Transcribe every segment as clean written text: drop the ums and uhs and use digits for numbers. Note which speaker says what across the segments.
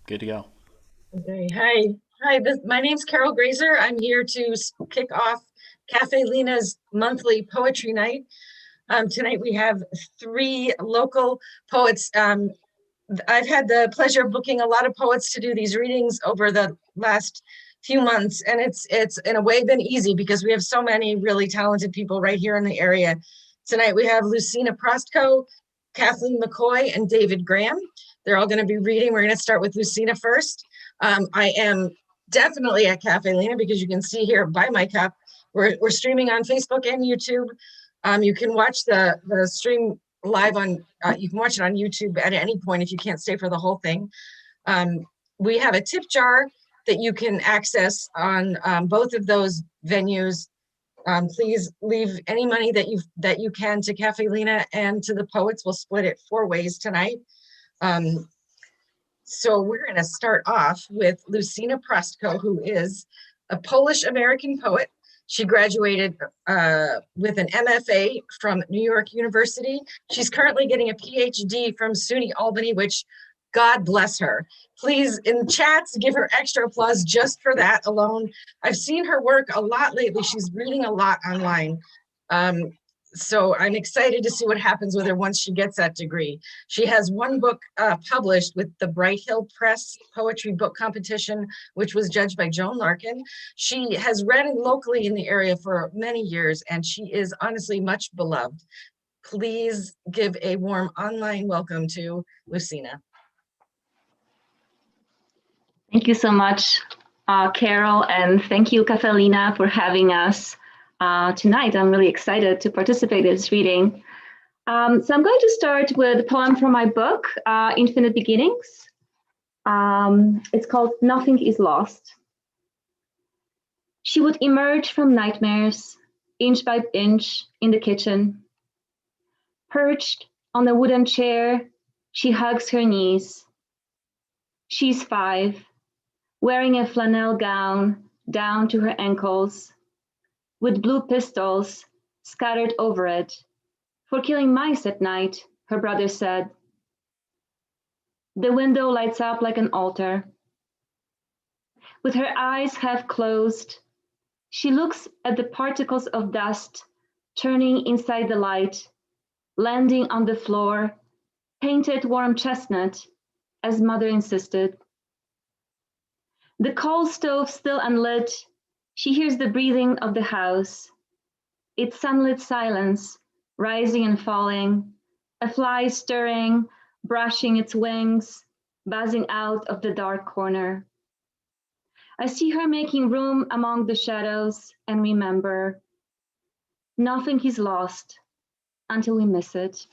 Speaker 1: Good to go.
Speaker 2: Okay. Hi. My name's Carol Grazer. I'm here to kick off Cafe Lena's monthly poetry night. Tonight we have 3 local poets. I've had the pleasure of booking a lot of poets to do these readings over the last few months, and it's in a way been easy because we have so many really talented people right here in the area. Tonight we have Lucyna Prostko, Kathleen McCoy, and David Graham. They're all going to be reading. We're going to start with Lucina first. I am definitely at Cafe Lena because you can see here by my cup. We're streaming on Facebook and YouTube. You can watch the stream live on, you can watch it on YouTube at any point if you can't stay for the whole thing. We have a tip jar that you can access on both of those venues. Please leave any money that you can to Cafe Lena and to the poets. We'll split it 4 ways tonight. So we're going to start off with Lucyna Prostko, who is a Polish-American poet. She graduated with an M.F.A. from New York University. She's currently getting a Ph.D. from SUNY Albany, which God bless her. Please, in chats, give her extra applause just for that alone. I've seen her work a lot lately. She's reading a lot online. So I'm excited to see what happens with her once she gets that degree. She has 1 book published with the Bright Hill Press Poetry Book Competition, which was judged by Joan Larkin. She has read locally in the area for many years, and she is honestly much beloved. Please give a warm online welcome to Lucyna.
Speaker 3: Thank you so much, Carol, and thank you, Cafe Lena, for having us tonight. I'm really excited to participate in this reading. So I'm going to start with a poem from my book, Infinite Beginnings. It's called Nothing is Lost. She would emerge from nightmares, inch by inch, in the kitchen. Perched on a wooden chair, she hugs her knees. She's 5, wearing a flannel gown down to her ankles, with blue pistols scattered over it, for killing mice at night, her brother said. The window lights up like an altar. With her eyes half closed, she looks at the particles of dust turning inside the light, landing on the floor, painted warm chestnut, as mother insisted. The coal stove still unlit, she hears the breathing of the house, its sunlit silence, rising and falling, a fly stirring, brushing its wings, buzzing out of the dark corner. I see her making room among the shadows and remember, nothing is lost until we miss it.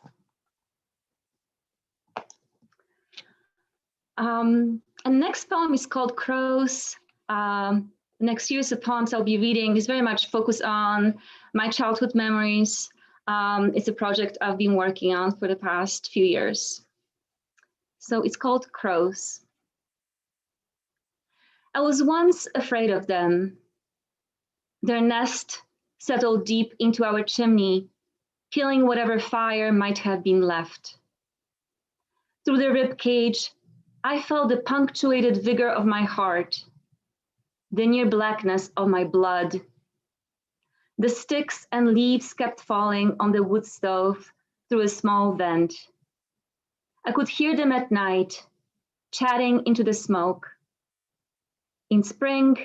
Speaker 3: And next poem is called Crows. Next series of poems I'll be reading is very much focused on my childhood memories. It's a project I've been working on for the past few years. So it's called Crows. I was once afraid of them. Their nest settled deep into our chimney, killing whatever fire might have been left. Through the rib cage, I felt the punctuated vigor of my heart, the near blackness of my blood. The sticks and leaves kept falling on the wood stove through a small vent. I could hear them at night, chatting into the smoke. In spring,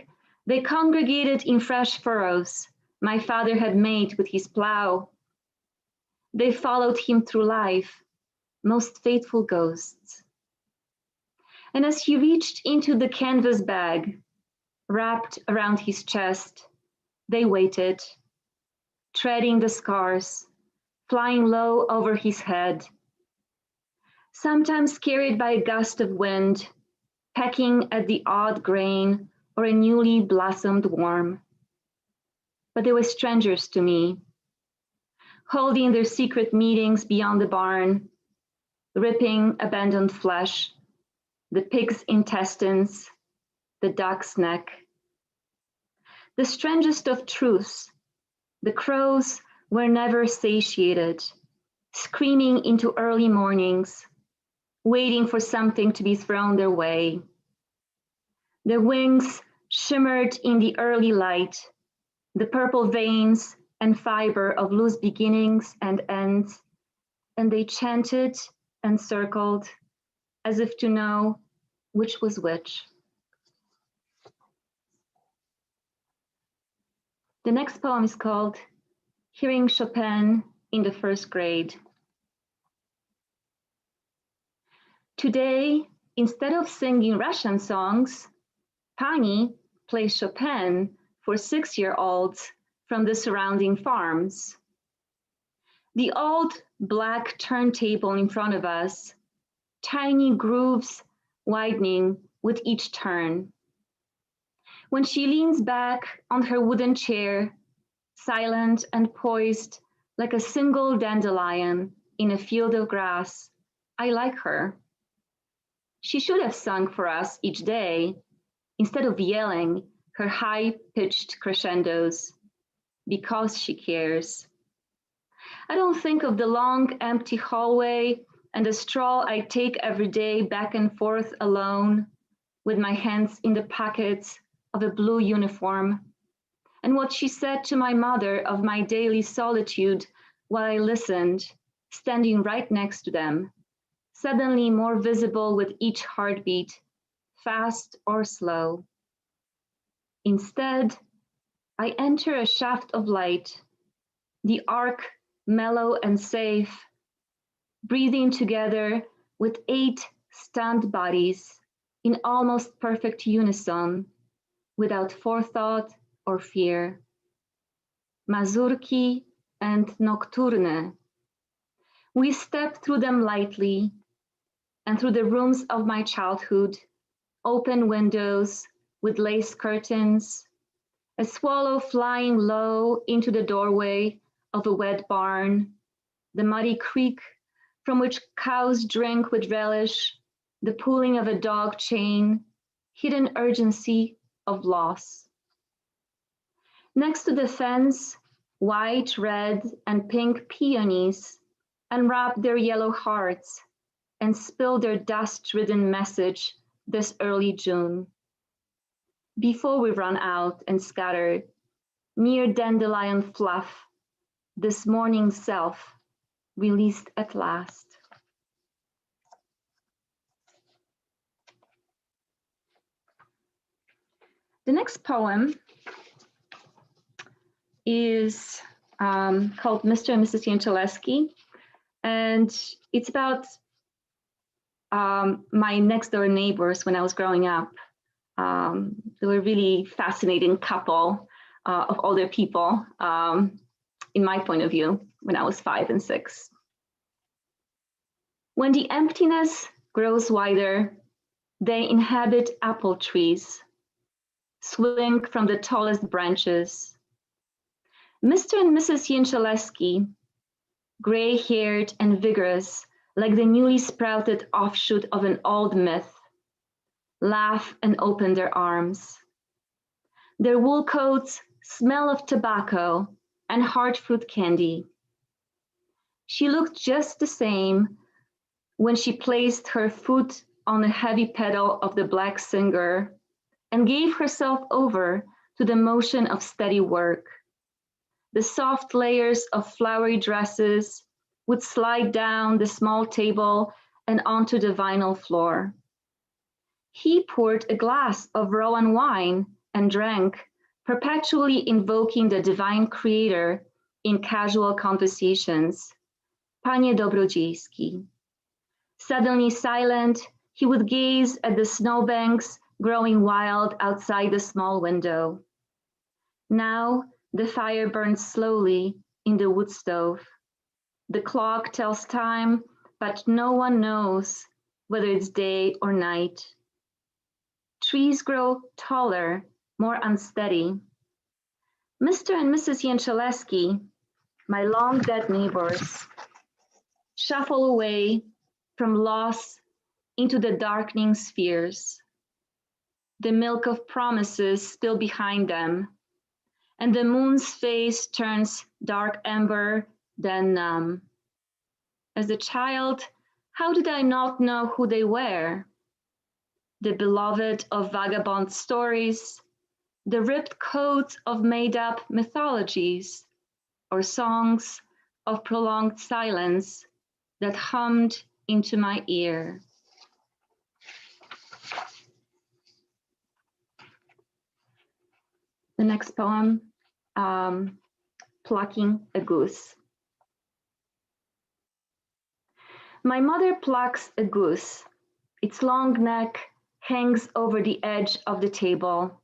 Speaker 3: they congregated in fresh furrows my father had made with his plow. They followed him through life, most faithful ghosts. And as he reached into the canvas bag, wrapped around his chest, they waited, treading the scars, flying low over his head, sometimes carried by a gust of wind, pecking at the odd grain or a newly blossomed worm. But they were strangers to me, holding their secret meetings beyond the barn, ripping abandoned flesh, the pig's intestines, the duck's neck. The strangest of truths, the crows were never satiated, screaming into early mornings, waiting for something to be thrown their way, Their wings shimmered in the early light, the purple veins and fiber of loose beginnings and ends, and they chanted and circled as if to know which was which. The next poem is called Hearing Chopin in the First Grade. Today, instead of singing Russian songs, Pani plays Chopin for 6-year-olds from the surrounding farms. The old black turntable in front of us, tiny grooves widening with each turn. When she leans back on her wooden chair, silent and poised like a single dandelion in a field of grass, I like her. She should have sung for us each day instead of yelling her high-pitched crescendos, because she cares. I don't think of the long, empty hallway and the stroll I take every day back and forth alone, with my hands in the pockets of a blue uniform, and what she said to my mother of my daily solitude while I listened, standing right next to them, suddenly more visible with each heartbeat, fast or slow. Instead, I enter a shaft of light, the arc mellow and safe, breathing together with 8 stunned bodies in almost perfect unison, without forethought or fear. Mazurki and nocturne. We step through them lightly, and through the rooms of my childhood, open windows with lace curtains, a swallow flying low into the doorway of a wet barn, the muddy creek from which cows drink with relish, the pulling of a dog chain, hidden urgency of loss. Next to the fence, white, red, and pink peonies unwrap their yellow hearts and spill their dust-ridden message this early June. Before we run out and scatter, mere dandelion fluff, this morning's self, released at last. The next poem is called Mr. and Mrs. Janczewski, and it's about my next door neighbors when I was growing up. They were a really fascinating couple of older people, in my point of view, when I was 5 and 6. When the emptiness grows wider, they inhabit apple trees, swing from the tallest branches. Mr. and Mrs. Janczewski, gray-haired and vigorous, like the newly sprouted offshoot of an old myth, laugh and open their arms. Their wool coats smell of tobacco and hard fruit candy. She looked just the same when she placed her foot on the heavy pedal of the black singer and gave herself over to the motion of steady work. The soft layers of flowery dresses would slide down the small table and onto the vinyl floor. He poured a glass of Rowan wine and drank, perpetually invoking the divine creator in casual conversations. Panie Dobrodziejski. Suddenly silent, he would gaze at the snowbanks growing wild outside the small window. Now the fire burns slowly in the wood stove. The clock tells time, but no one knows whether it's day or night. Trees grow taller, more unsteady. Mr. and Mrs. Janczewski, my long dead neighbors, shuffle away from loss into the darkening spheres. The milk of promises spill behind them, and the moon's face turns dark amber, then numb. As a child, how did I not know who they were? the beloved of vagabond stories, the ripped coats of made-up mythologies, or songs of prolonged silence that hummed into my ear. The next poem, Plucking a Goose. My mother plucks a goose. Its long neck hangs over the edge of the table.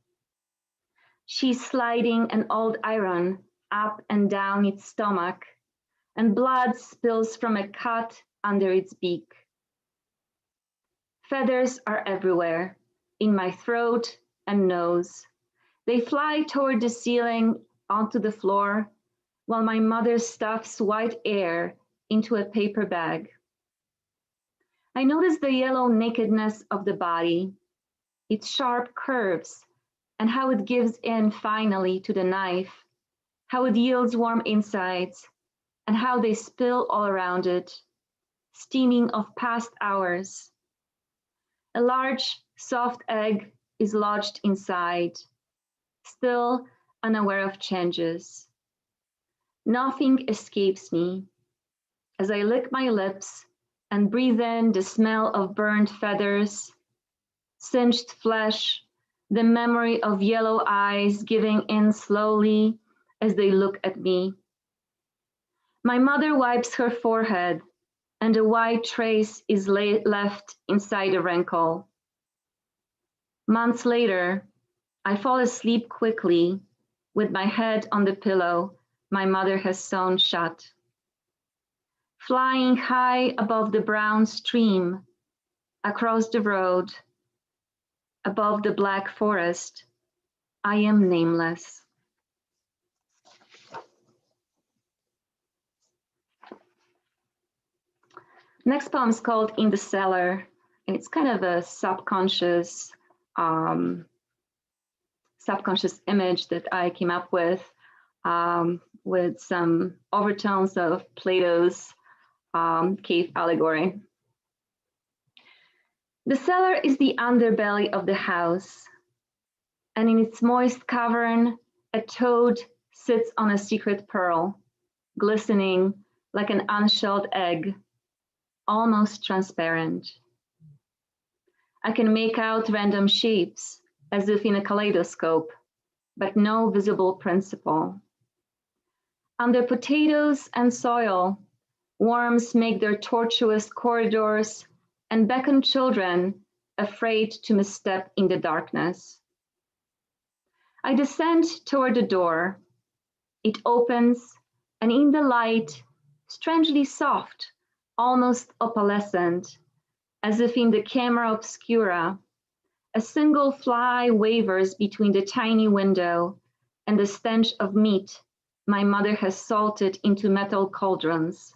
Speaker 3: She's sliding an old iron up and down its stomach, and blood spills from a cut under its beak. Feathers are everywhere, in my throat and nose. They fly toward the ceiling onto the floor, while my mother stuffs white air into a paper bag. I notice the yellow nakedness of the body, its sharp curves, and how it gives in finally to the knife, how it yields warm insides, and how they spill all around it, steaming of past hours. A large, soft egg is lodged inside, still unaware of changes. Nothing escapes me. As I lick my lips and breathe in the smell of burned feathers, singed flesh, the memory of yellow eyes giving in slowly as they look at me. My mother wipes her forehead, and a white trace is left inside a wrinkle. Months later, I fall asleep quickly with my head on the pillow my mother has sewn shut. Flying high above the brown stream, across the road, above the black forest, I am nameless. Next poem is called In the Cellar, and it's kind of a subconscious image that I came up with some overtones of Plato's cave allegory. The cellar is the underbelly of the house, and in its moist cavern, a toad sits on a secret pearl, glistening like an unshelled egg, almost transparent. I can make out random shapes, as if in a kaleidoscope, but no visible principle. Under potatoes and soil, worms make their tortuous corridors and beckon children afraid to misstep in the darkness. I descend toward the door. It opens, and in the light, strangely soft, almost opalescent, as if in the camera obscura, a single fly wavers between the tiny window and the stench of meat my mother has salted into metal cauldrons.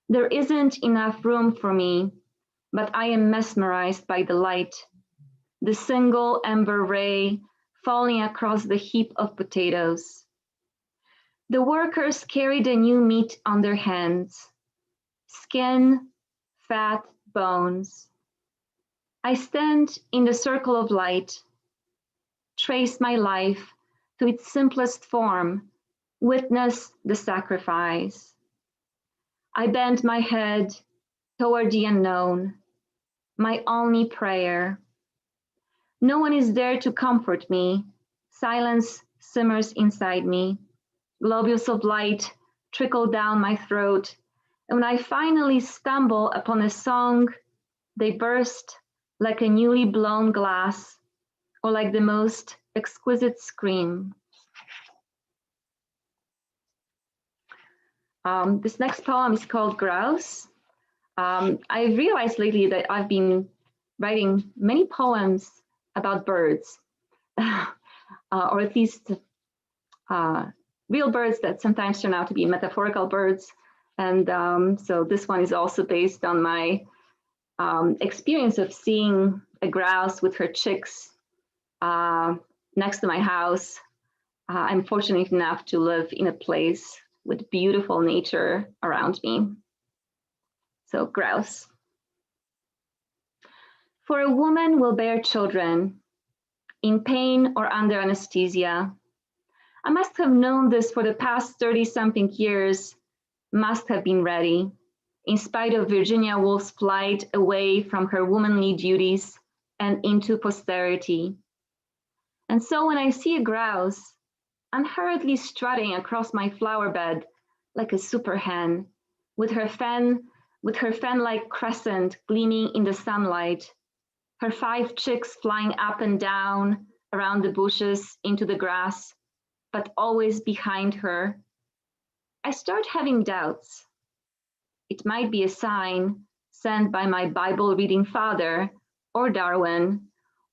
Speaker 3: There isn't enough room for me, but I am mesmerized by the light, the single ember ray falling across the heap of potatoes. The workers carry the new meat on their hands, skin, fat, bones. I stand in the circle of light, trace my life to its simplest form, witness the sacrifice. I bend my head toward the unknown, my only prayer. No one is there to comfort me. Silence simmers inside me. Globules of light trickle down my throat, and when I finally stumble upon a song, they burst like a newly blown glass or like the most exquisite scream. This next poem is called Grouse. I realized lately that I've been writing many poems about birds, or at least real birds that sometimes turn out to be metaphorical birds. And so this one is also based on my experience of seeing a grouse with her chicks next to my house. I'm fortunate enough to live in a place with beautiful nature around me. So grouse. For a woman will bear children, in pain or under anesthesia. I must have known this for the past 30-something years, must have been ready, in spite of Virginia Woolf's flight away from her womanly duties and into posterity. And so when I see a grouse, unhurriedly strutting across my flower bed like a super hen, with her fan-like crescent gleaming in the sunlight, her 5 chicks flying up and down around the bushes into the grass, but always behind her, I start having doubts. It might be a sign sent by my Bible-reading father, or Darwin,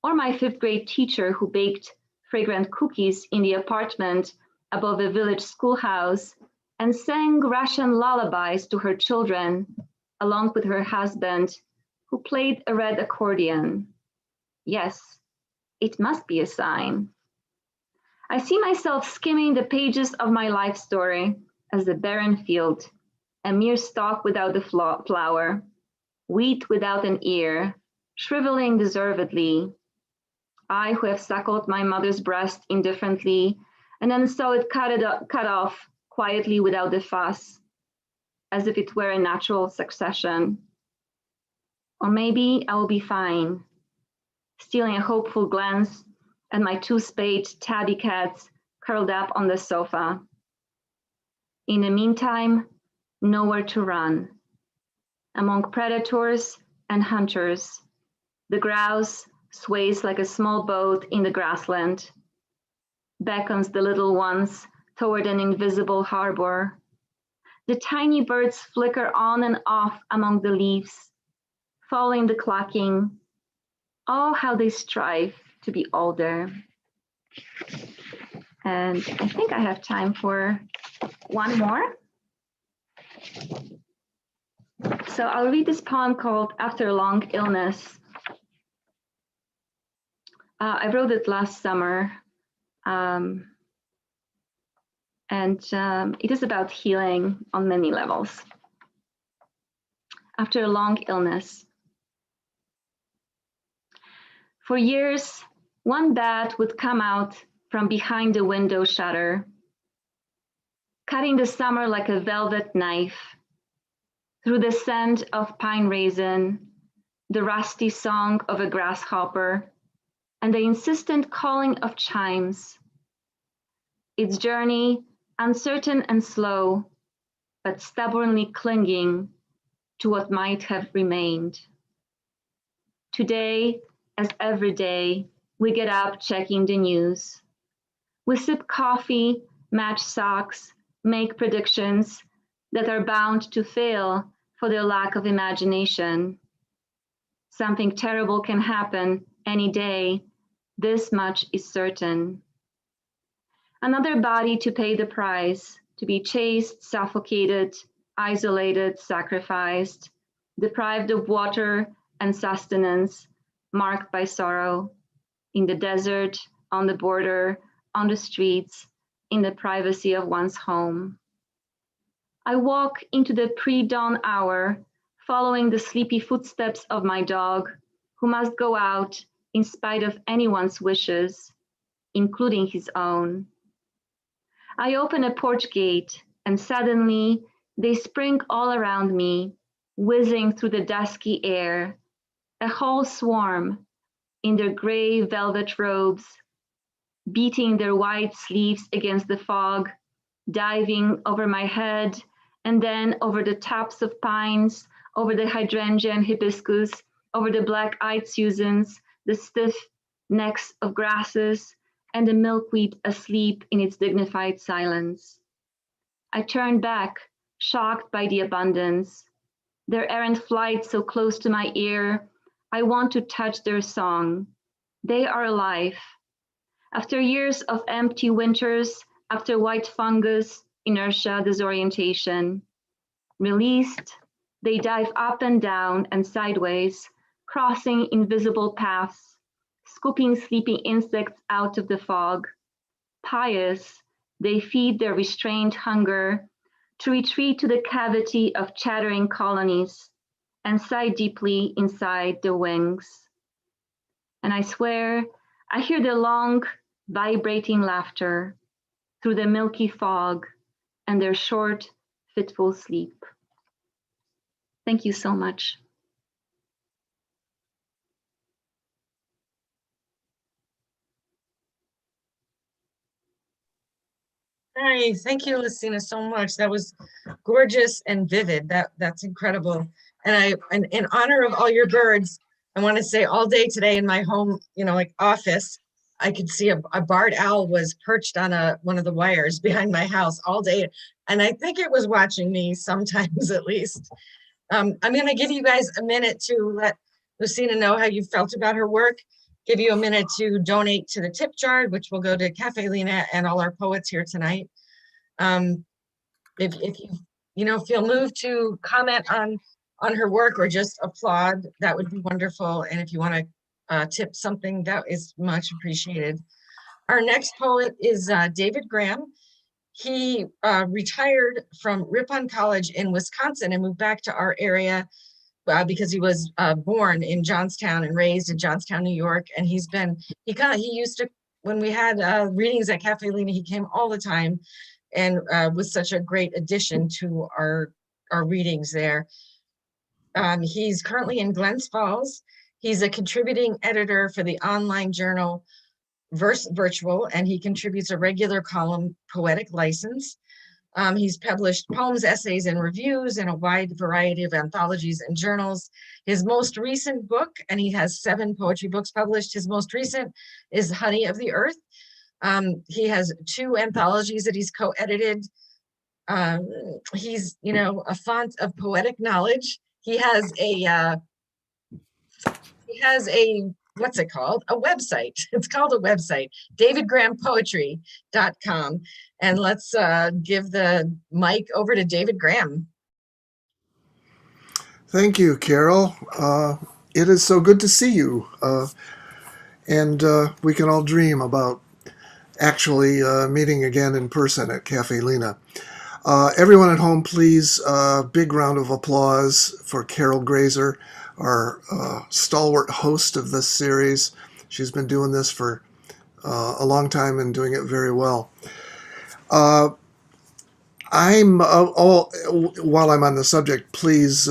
Speaker 3: or my 5th-grade teacher who baked fragrant cookies in the apartment above the village schoolhouse and sang Russian lullabies to her children, along with her husband, who played a red accordion. Yes, it must be a sign. I see myself skimming the pages of my life story as a barren field, a mere stalk without the flower, wheat without an ear, shriveling deservedly. I who have suckled my mother's breast indifferently and then saw it cut off quietly without a fuss, as if it were a natural succession. Or maybe I will be fine, stealing a hopeful glance at my 2 spayed tabby cats curled up on the sofa. In the meantime, nowhere to run. Among predators and hunters, the grouse sways like a small boat in the grassland, beckons the little ones toward an invisible harbor. The tiny birds flicker on and off among the leaves, following the clucking. Oh, how they strive to be older. And I think I have time for one more. So I'll read this poem called After a Long Illness. I wrote it last summer, and it is about healing on many levels. After a long illness. For years, one bat would come out from behind the window shutter, cutting the summer like a velvet knife, through the scent of pine raisin, the rusty song of a grasshopper, and the insistent calling of chimes. Its journey uncertain and slow, but stubbornly clinging to what might have remained. Today, as every day, we get up checking the news. We sip coffee, match socks, make predictions that are bound to fail for their lack of imagination. Something terrible can happen any day. This much is certain. Another body to pay the price, to be chased, suffocated, isolated, sacrificed, deprived of water and sustenance, marked by sorrow, in the desert, on the border, on the streets, in the privacy of one's home. I walk into the pre-dawn hour, following the sleepy footsteps of my dog, who must go out in spite of anyone's wishes, including his own. I open a porch gate, and suddenly they spring all around me, whizzing through the dusky air, a whole swarm in their gray velvet robes, beating their wide sleeves against the fog, diving over my head, and then over the tops of pines, over the hydrangea and hibiscus, over the black-eyed Susans, the stiff necks of grasses, and the milkweed asleep in its dignified silence. I turn back, shocked by the abundance. Their errant flight so close to my ear, I want to touch their song. They are alive. After years of empty winters, after white fungus, inertia, disorientation, released, they dive up and down and sideways, crossing invisible paths, scooping sleeping insects out of the fog. Pious, they feed their restrained hunger to retreat to the cavity of chattering colonies and sigh deeply inside the wings. and I swear I hear their long, vibrating laughter through the milky fog and their short, fitful sleep. Thank you so much.
Speaker 2: Hi, thank you, Lucina, so much. That was gorgeous and vivid. That's incredible. And in honor of all your birds, I want to say all day today in my home, like office, I could see a barred owl was perched on one of the wires behind my house all day. And I think it was watching me sometimes at least. I'm going to give you guys a minute to let Lucina know how you felt about her work. Give you a minute to donate to the tip jar, which will go to Caffe Lena and all our poets here tonight. If you feel moved to comment on her work or just applaud, that would be wonderful. And if you want to tip something, that is much appreciated. Our next poet is David Graham. He retired from Ripon College in Wisconsin and moved back to our area because he was born in Johnstown and raised in Johnstown, New York. And he used to, when we had readings at Caffe Lena, he came all the time and was such a great addition to our readings there. He's currently in Glens Falls. He's a contributing editor for the online journal Verse Virtual, and he contributes a regular column, Poetic License. He's published poems, essays, and reviews in a wide variety of anthologies and journals. His most recent book, and he has 7 poetry books published, his most recent is Honey of the Earth. He has 2 anthologies that he's co-edited. He's, a font of poetic knowledge. He has what's it called? A website. It's called a website, davidgrahampoetry.com. And let's give the mic over to David Graham.
Speaker 1: Thank you, Carol. It is so good to see you. And we can all dream about actually meeting again in person at Caffe Lena. Everyone at home, please, big round of applause for Carol Grazer, our stalwart host of this series. She's been doing this for a long time and doing it very well. While I'm on the subject, please,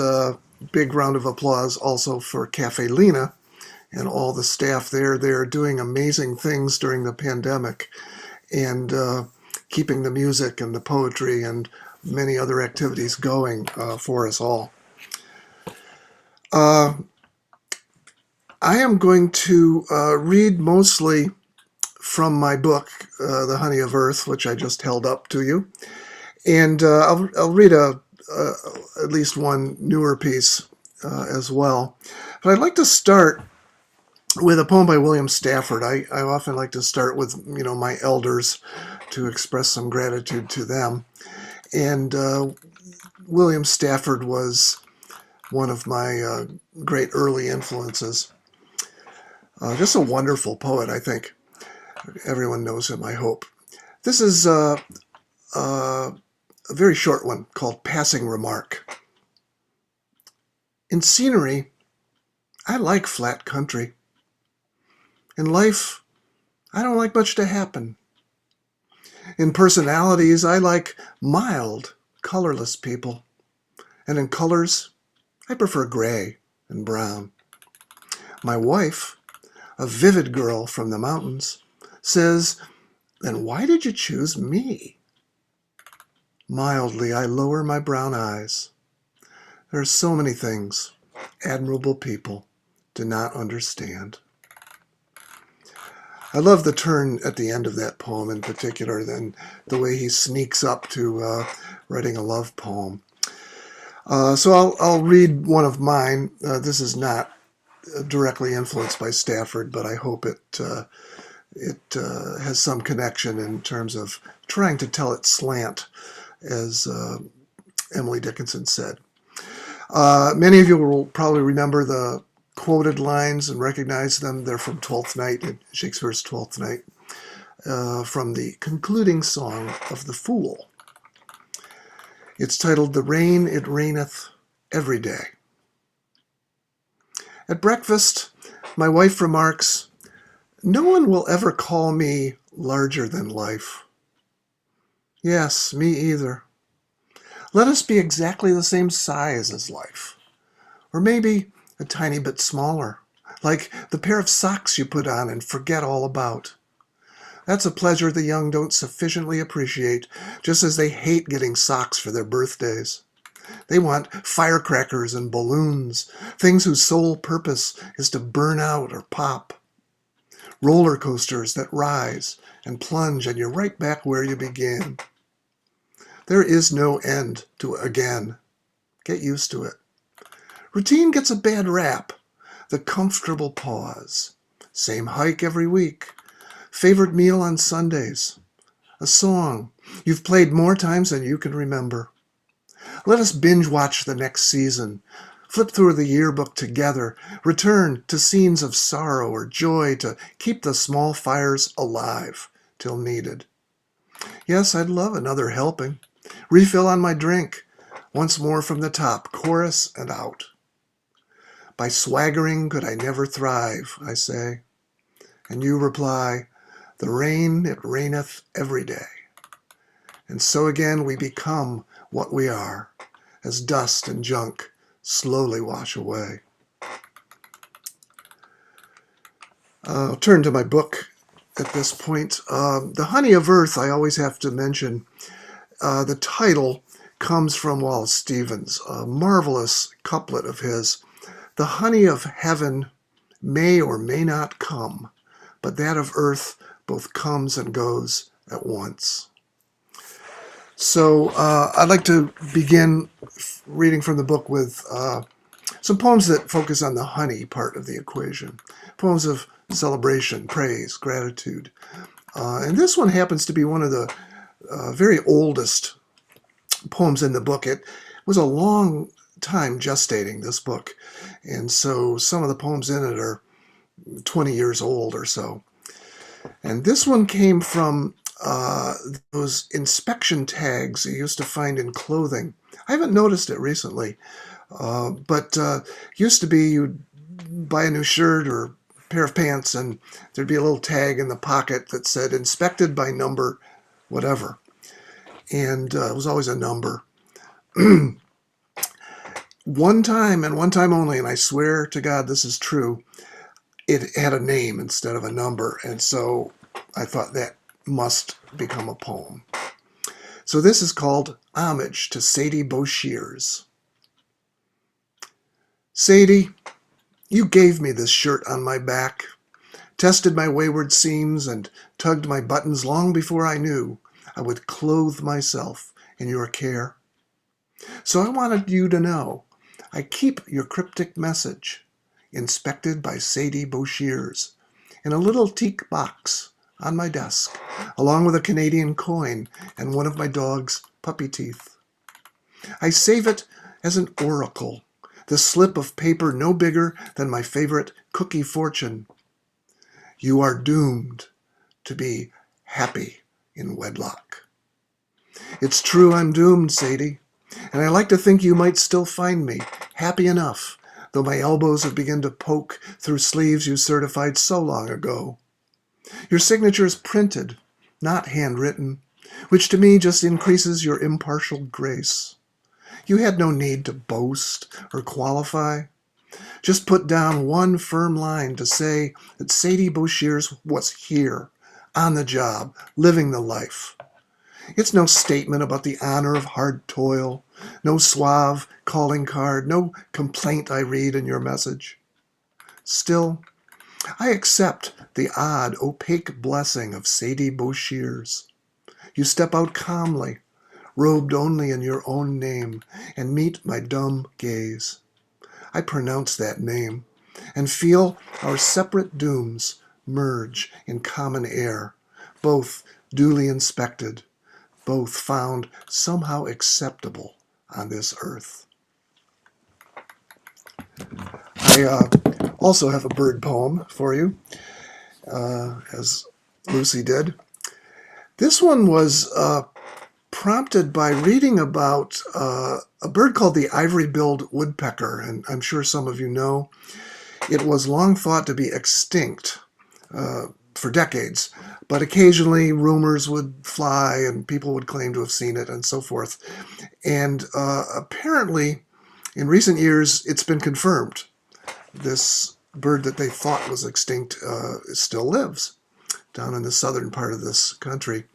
Speaker 1: big round of applause also for Caffe Lena and all the staff there. They're doing amazing things during the pandemic and keeping the music and the poetry and many other activities going for us all. I am going to read mostly from my book, The Honey of Earth, which I just held up to you. And I'll read at least one newer piece as well. But I'd like to start with a poem by William Stafford. I often like to start with, my elders to express some gratitude to them. And William Stafford was one of my great early influences. Just a wonderful poet, I think. Everyone knows him, I hope. This is a very short one called Passing Remark. In scenery, I like flat country. In life, I don't like much to happen. In personalities, I like mild, colorless people. And in colors, I prefer gray and brown. My wife, a vivid girl from the mountains, says, "Then why did you choose me?" Mildly, I lower my brown eyes. There are so many things admirable people do not understand. I love the turn at the end of that poem in particular, then the way he sneaks up to writing a love poem. So I'll read one of mine. This is not directly influenced by Stafford, but I hope it has some connection in terms of trying to tell it slant, as Emily Dickinson said. Many of you will probably remember the quoted lines and recognize them. They're from Twelfth Night, Shakespeare's Twelfth Night, from the concluding song of the Fool. It's titled, "The Rain It Raineth Every Day." At breakfast, My wife remarks, "No one will ever call me larger than life." Yes, me either. Let us be exactly the same size as life. Or maybe a tiny bit smaller, like the pair of socks you put on and forget all about. That's a pleasure the young don't sufficiently appreciate, just as they hate getting socks for their birthdays. They want firecrackers and balloons, things whose sole purpose is to burn out or pop. Roller coasters that rise and plunge, and you're right back where you began. There is no end to again. Get used to it. Routine gets a bad rap. The comfortable pause. Same hike every week. Favorite meal on Sundays. A song you've played more times than you can remember. Let us binge watch the next season. Flip through the yearbook together. Return to scenes of sorrow or joy to keep the small fires alive till needed. Yes, I'd love another helping. Refill on my drink. Once more from the top, chorus and out. By swaggering could I never thrive, I say. And you reply, the rain, it raineth every day. And so again we become what we are, as dust and junk slowly wash away. I'll turn to my book at this point. The Honey of Earth, I always have to mention. The title comes from Wallace Stevens, a marvelous couplet of his. The honey of heaven may or may not come, but that of earth both comes and goes at once. So I'd like to begin reading from the book with some poems that focus on the honey part of the equation. Poems of celebration, praise, gratitude. And this one happens to be one of the very oldest poems in the book. It was a long time gestating this book, and so some of the poems in it are 20 years old or so. And this one came from those inspection tags you used to find in clothing. I haven't noticed it recently, but used to be you'd buy a new shirt or pair of pants and there'd be a little tag in the pocket that said inspected by number whatever, and it was always a number. One time and one time only, and I swear to God this is true, it had a name instead of a number, and so I thought that must become a poem. So this is called Homage to Sadie Boshears. Sadie, you gave me this shirt on my back, tested my wayward seams, and tugged my buttons long before I knew I would clothe myself in your care. So I wanted you to know I keep your cryptic message, inspected by Sadie Boshears, in a little teak box on my desk, along with a Canadian coin and one of my dog's puppy teeth. I save it as an oracle, the slip of paper no bigger than my favorite cookie fortune. You are doomed to be happy in wedlock. It's true I'm doomed, Sadie, and I like to think you might still find me happy enough, though my elbows have begun to poke through sleeves you certified so long ago. Your signature is printed, not handwritten, which to me just increases your impartial grace. You had no need to boast or qualify. Just put down one firm line to say that Sadie Boshears was here, on the job, living the life. It's no statement about the honor of hard toil, no suave calling card, no complaint I read in your message. Still, I accept the odd, opaque blessing of Sadie Boshears. You step out calmly, robed only in your own name, and meet my dumb gaze. I pronounce that name and feel our separate dooms merge in common air, both duly inspected, both found somehow acceptable on this earth. I also have a bird poem for you, as Lucy did. This one was prompted by reading about a bird called the ivory-billed woodpecker, and I'm sure some of you know. It was long thought to be extinct for decades, but occasionally rumors would fly and people would claim to have seen it and so forth. And apparently, in recent years, it's been confirmed. This bird that they thought was extinct still lives down in the southern part of this country.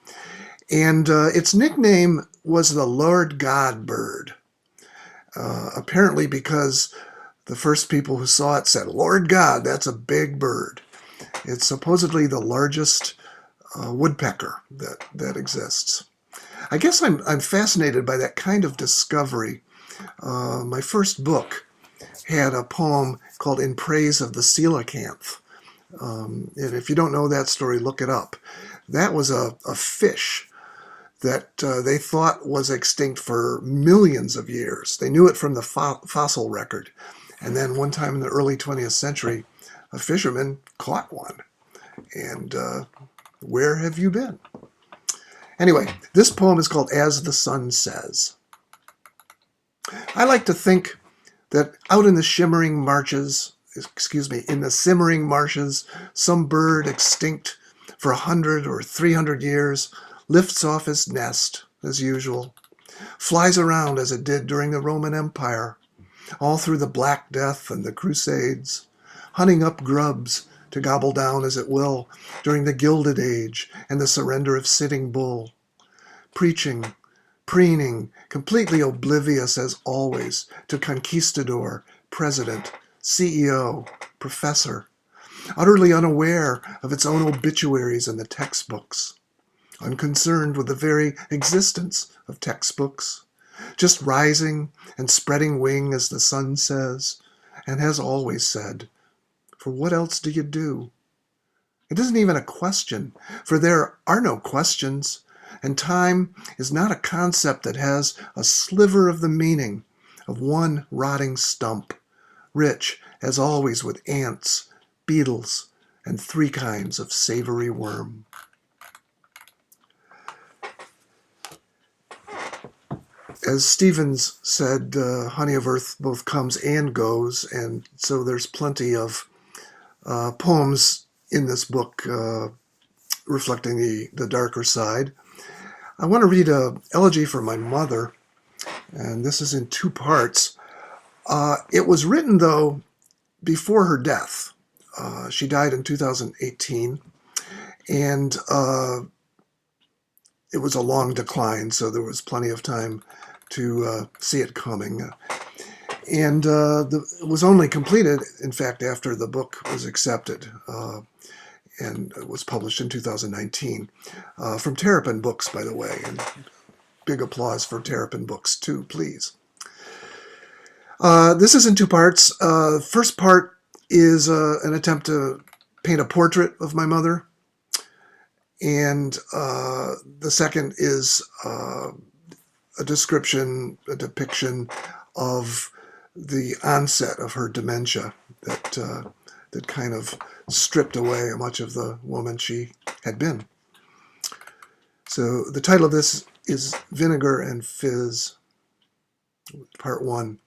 Speaker 1: And its nickname was the Lord God bird, apparently because the first people who saw it said, Lord God, that's a big bird. It's supposedly the largest woodpecker that exists. I guess I'm fascinated by that kind of discovery. My first book had a poem called In Praise of the Coelacanth. And if you don't know that story, look it up. That was a fish that they thought was extinct for millions of years. They knew it from the fossil record. And then one time in the early 20th century, a fisherman caught one. And where have you been? Anyway, this poem is called As the Sun Says. I like to think that out in the simmering marshes, some bird extinct for 100 or 300 years lifts off his nest as usual, flies around as it did during the Roman Empire, all through the Black Death and the Crusades, hunting up grubs to gobble down as it will during the Gilded Age and the surrender of Sitting Bull, preaching, preening, completely oblivious as always to conquistador, president, CEO, professor, utterly unaware of its own obituaries in the textbooks, unconcerned with the very existence of textbooks, just rising and spreading wing as the sun says, and has always said, for what else do you do? It isn't even a question, for there are no questions, and time is not a concept that has a sliver of the meaning of one rotting stump, rich, as always, with ants, beetles, and 3 kinds of savory worm. As Stevens said, Honey of Earth both comes and goes, and so there's plenty of poems in this book reflecting the darker side. I want to read an elegy for my mother, and this is in 2 parts. It was written, though, before her death. She died in 2018, and it was a long decline, so there was plenty of time to see it coming. And it was only completed, in fact, after the book was accepted, and it was published in 2019, from Terrapin Books, by the way, and big applause for Terrapin Books, too, please. This is in 2 parts. The first part is an attempt to paint a portrait of my mother, and the second is a depiction of the onset of her dementia that kind of stripped away much of the woman she had been. So the title of this is Vinegar and Fizz, Part 1.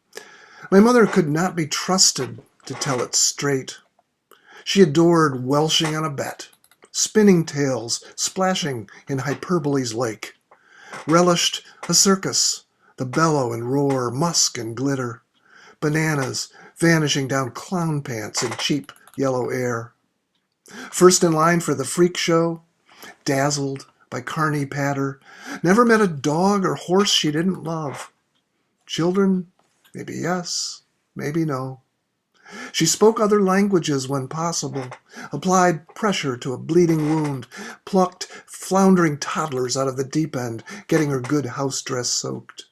Speaker 1: My mother could not be trusted to tell it straight. She adored welshing on a bet, spinning tales, splashing in Hyperbole's lake, relished a circus, the bellow and roar, musk and glitter, bananas vanishing down clown pants in cheap yellow air. First in line for the freak show, dazzled by carny patter, never met a dog or horse she didn't love. Children, maybe yes, maybe no. She spoke other languages when possible, applied pressure to a bleeding wound, plucked floundering toddlers out of the deep end, getting her good house dress soaked.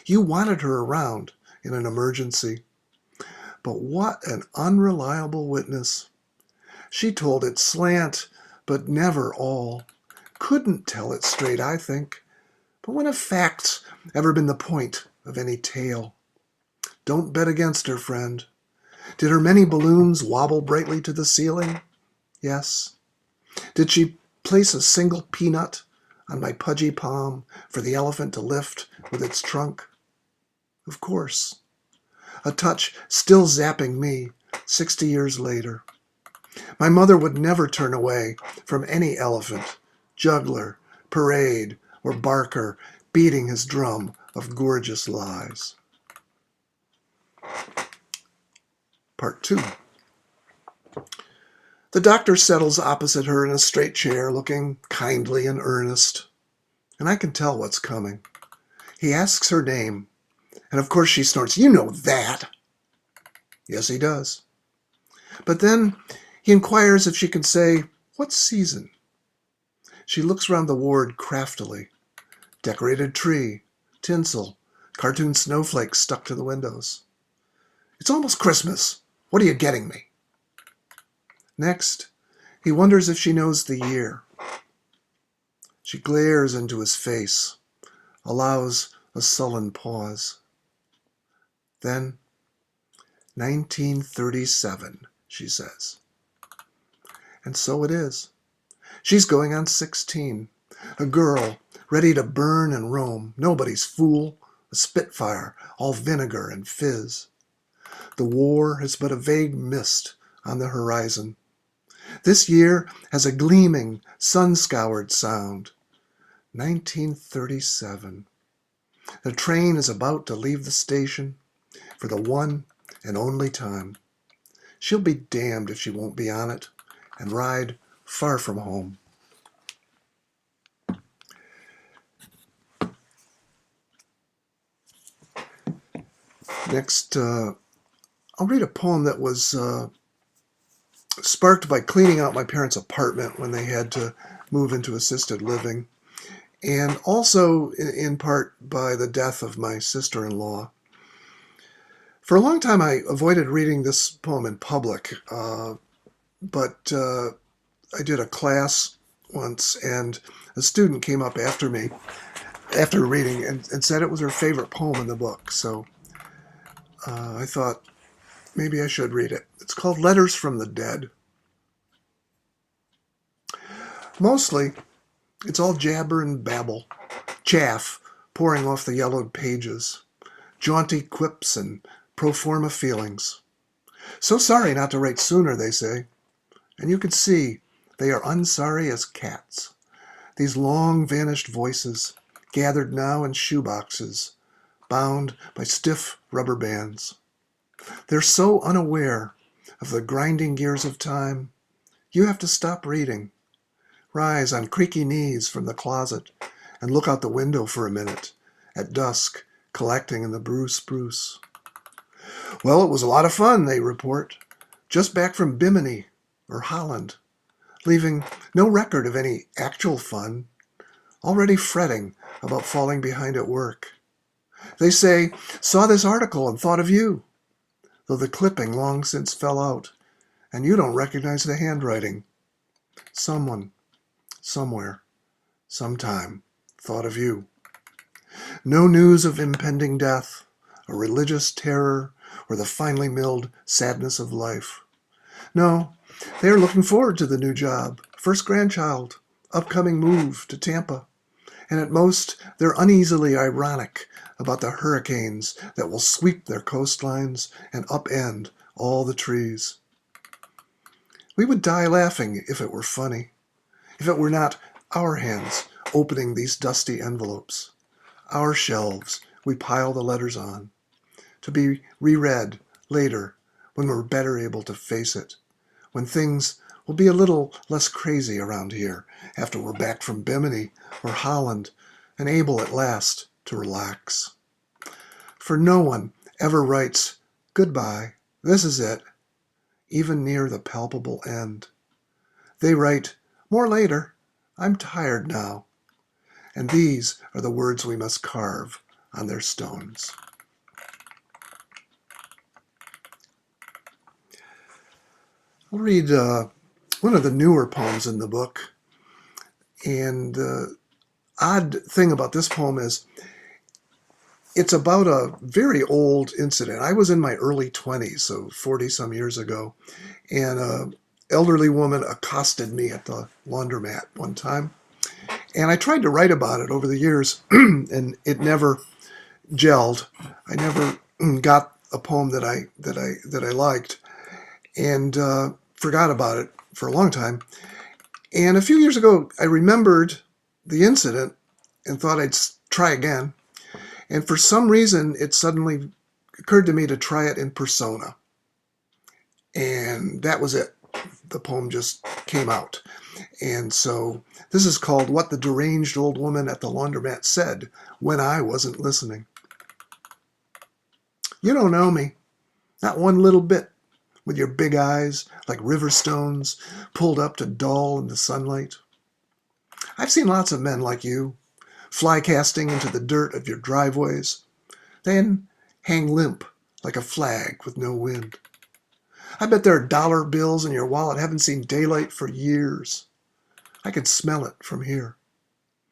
Speaker 1: You wanted her around in an emergency. But what an unreliable witness. She told it slant, but never all. Couldn't tell it straight, I think. But when have facts ever been the point of any tale? Don't bet against her, friend. Did her many balloons wobble brightly to the ceiling? Yes. Did she place a single peanut on my pudgy palm for the elephant to lift with its trunk? Of course. A touch still zapping me, 60 years later. My mother would never turn away from any elephant, juggler, parade, or barker beating his drum of gorgeous lies. Part 2. The doctor settles opposite her in a straight chair, looking kindly and earnest, and I can tell what's coming. He asks her name, and of course she snorts, "You know that." Yes, he does. But then he inquires if she can say, "What season?" She looks round the ward craftily. Decorated tree, tinsel, cartoon snowflakes stuck to the windows. "It's almost Christmas. What are you getting me?" Next, he wonders if she knows the year. She glares into his face, allows a sullen pause. Then, 1937, she says. And so it is. She's going on 16, a girl ready to burn and roam, nobody's fool, a spitfire, all vinegar and fizz. The war is but a vague mist on the horizon. This year has a gleaming, sun-scoured sound. 1937. The train is about to leave the station for the one and only time. She'll be damned if she won't be on it and ride far from home. Next, I'll read a poem that was sparked by cleaning out my parents' apartment when they had to move into assisted living, and also in part by the death of my sister-in-law. For a long time, I avoided reading this poem in public, but I did a class once, and a student came up after me, after reading, and said it was her favorite poem in the book. So I thought maybe I should read it. It's called Letters from the Dead. Mostly, it's all jabber and babble, chaff pouring off the yellowed pages, jaunty quips and pro forma feelings. So sorry not to write sooner, they say. And you can see they are unsorry as cats. These long vanished voices, gathered now in shoeboxes, bound by stiff rubber bands. They're so unaware of the grinding gears of time, you have to stop reading, rise on creaky knees from the closet, and look out the window for a minute, at dusk, collecting in the spruce. Well, it was a lot of fun, they report, just back from Bimini or Holland, leaving no record of any actual fun, already fretting about falling behind at work. They say, saw this article and thought of you, though the clipping long since fell out, and you don't recognize the handwriting. Someone, somewhere, sometime, thought of you. No news of impending death, a religious terror, or the finely milled sadness of life. No, they are looking forward to the new job, first grandchild, upcoming move to Tampa, and at most they're uneasily ironic about the hurricanes that will sweep their coastlines and upend all the trees. We would die laughing if it were funny, if it were not our hands opening these dusty envelopes, our shelves we pile the letters on, to be reread later when we're better able to face it, when things will be a little less crazy around here after we're back from Bimini or Holland and able at last to relax. For no one ever writes, "Goodbye, this is it," even near the palpable end. They write, "More later, I'm tired now." And these are the words we must carve on their stones. I'll read one of the newer poems in the book. And the odd thing about this poem is it's about a very old incident. I was in my early 20s, so 40-some years ago, and an elderly woman accosted me at the laundromat one time. And I tried to write about it over the years, and it never gelled. I never got a poem that I liked. and forgot about it for a long time. And a few years ago, I remembered the incident and thought I'd try again. And for some reason, it suddenly occurred to me to try it in persona. And that was it. The poem just came out. And so this is called What the Deranged Old Woman at the Laundromat Said When I Wasn't Listening. You don't know me, not one little bit, with your big eyes like river stones pulled up to dull in the sunlight. I've seen lots of men like you, fly casting into the dirt of your driveways, then hang limp like a flag with no wind. I bet there are dollar bills in your wallet haven't seen daylight for years. I could smell it from here.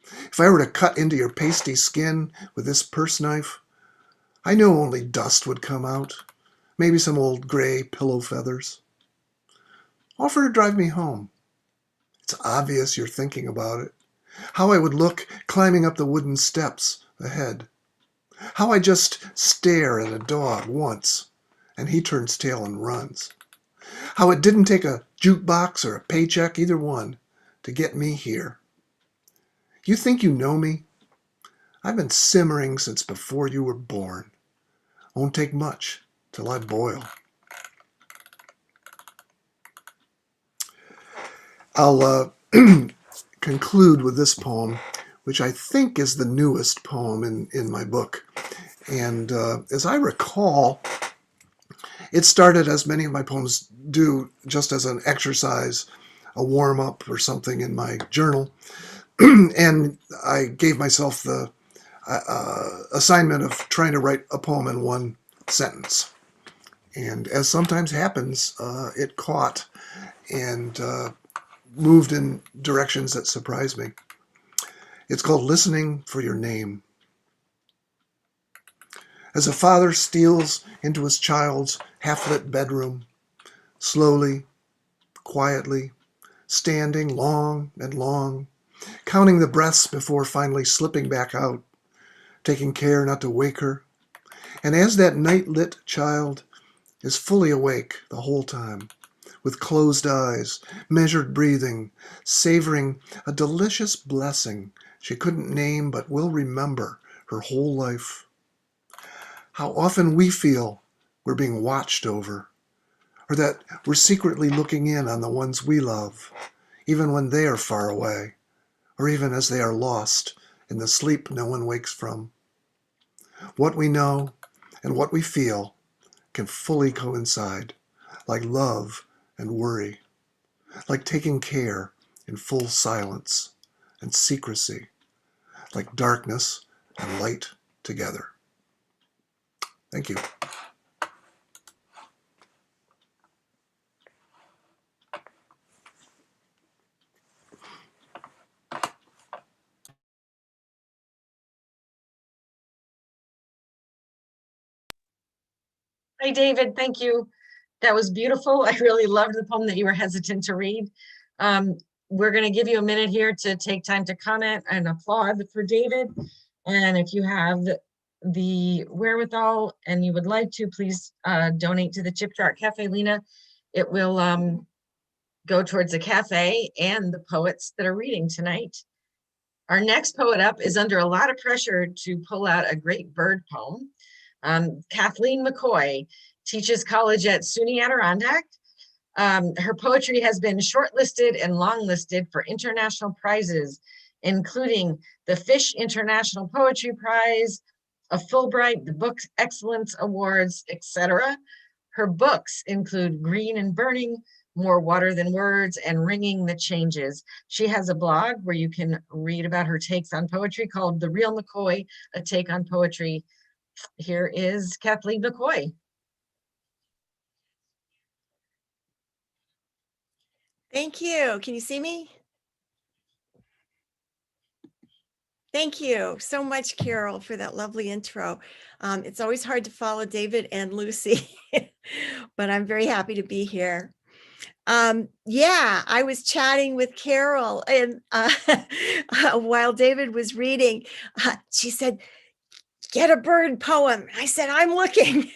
Speaker 1: If I were to cut into your pasty skin with this purse knife, I know only dust would come out, maybe some old gray pillow feathers. Offer to drive me home. It's obvious you're thinking about it. How I would look climbing up the wooden steps ahead. How I just stare at a dog once, and he turns tail and runs. How it didn't take a jukebox or a paycheck, either one, to get me here. You think you know me? I've been simmering since before you were born. Won't take much till I boil. I'll conclude with this poem, which I think is the newest poem in my book. And as I recall, it started, as many of my poems do, just as an exercise, a warm-up or something in my journal. And I gave myself the assignment of trying to write a poem in one sentence. And as sometimes happens, it caught and moved in directions that surprised me. It's called Listening for Your Name. As a father steals into his child's half-lit bedroom, slowly, quietly, standing long and long, counting the breaths before finally slipping back out, taking care not to wake her. And as that night-lit child is fully awake the whole time, with closed eyes, measured breathing, savoring a delicious blessing she couldn't name but will remember her whole life. How often we feel we're being watched over, or that we're secretly looking in on the ones we love, even when they are far away, or even as they are lost in the sleep no one wakes from. What we know and what we feel can fully coincide, like love and worry, like taking care in full silence and secrecy, like darkness and light together. Thank you.
Speaker 2: Hi, David. Thank you. That was beautiful. I really loved the poem that you were hesitant to read. We're going to give you a minute here to take time to comment and applaud for David. And if you have the wherewithal and you would like to, please donate to the Chip Chart Cafe, Lena. It will go towards the cafe and the poets that are reading tonight. Our next poet up is under a lot of pressure to pull out a great bird poem. Kathleen McCoy teaches college at SUNY Adirondack. Her poetry has been shortlisted and longlisted for international prizes, including the Fish International Poetry Prize, a Fulbright, the Book Excellence Awards, etc. Her books include Green and Burning, More Water Than Words, and Ringing the Changes. She has a blog where you can read about her takes on poetry called The Real McCoy, a Take on Poetry. Here is Kathleen McCoy.
Speaker 4: Thank you. Can you see me? Thank you so much, Carol, for that lovely intro. It's always hard to follow David and Lucy, but I'm very happy to be here. Yeah, I was chatting with Carol and while David was reading, she said, get a bird poem. I said, I'm looking.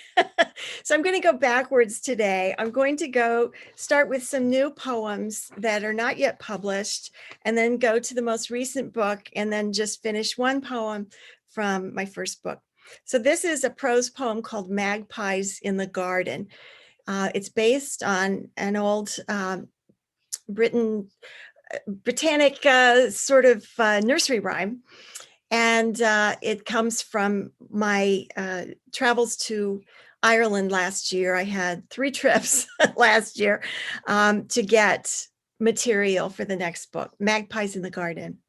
Speaker 4: So I'm going to go backwards today. I'm going to start with some new poems that are not yet published, and then go to the most recent book, and then just finish one poem from my first book. So this is a prose poem called Magpies in the Garden. It's based on an old Britannic sort of nursery rhyme. And it comes from my travels to Ireland last year. I had 3 trips last year to get material for the next book, Magpies in the Garden.